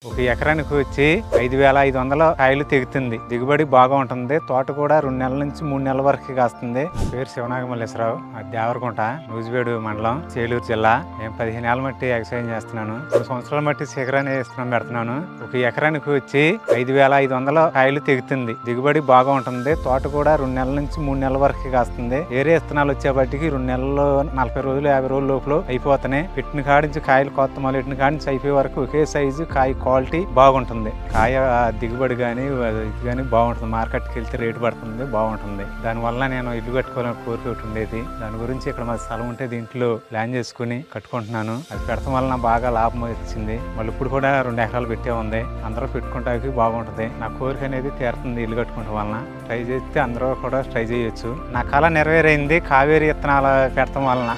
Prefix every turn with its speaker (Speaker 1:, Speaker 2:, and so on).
Speaker 1: ఒక ఎకరానికి వచ్చి 5,500 కాయలు తెగుతుంది. దిగుబడి బాగా ఉంటుంది. తోట కూడా 2 నెలల నుంచి 3 నెలల వరకు కాస్తుంది. నా పేరు శివనాగమల్లేశ్వరరావు. దేవరకుంట, నూజివేడు మండలం, చేలూరు జిల్లా. నేను 15 ఏళ్ళ మట్టి ఎక్సైజ్ చేస్తున్నాను. 2 సంవత్సరాల మట్టి శిఖరాన్ని ఇస్తున్నాం పెడుతున్నాను. ఒక ఎకరానికి వచ్చి 5,500 కాయలు తెగుతుంది. దిగుబడి బాగా ఉంటుంది. తోట కూడా 2 నెలల నుంచి 3 నెలల వరకు కాస్తుంది. ఏరే విత్తనాలు వచ్చేపటికి 2 నెలల్లో 40 రోజులు 50 రోజుల లోపల అయిపోతున్నాయి. పెట్టిన కాడించి కాయలు కొత్త మొదలెట్టిన కాడించి అయిపోయే వరకు ఒకే సైజు కాయ క్వాలిటీ బాగుంటుంది. కాయ దిగుబడి కానీ ఇది కానీ బాగుంటుంది. మార్కెట్కి వెళ్తే రేటు పడుతుంది, బాగుంటుంది. దానివల్ల నేను ఇల్లు కట్టుకోవాలని కోరిక ఒకటి ఉండేది. దాని గురించి ఇక్కడ మా స్థలం ఉంటే దీంట్లో ప్లాన్ చేసుకుని కట్టుకుంటున్నాను. అది పెడతాం వల్ల బాగా లాభం వచ్చింది. మళ్ళీ ఇప్పుడు కూడా 2 ఎకరాలు పెట్టే ఉంది. అందరూ పెట్టుకుంటానికి బాగుంటుంది. నా కోరిక అనేది తీరుతుంది ఇల్లు కట్టుకోవడం వలన. ట్రై చేస్తే అందరూ కూడా ట్రై చేయొచ్చు. నా కళ నెరవేరైంది కావేరి విత్తనాలు పెడతాం వలన.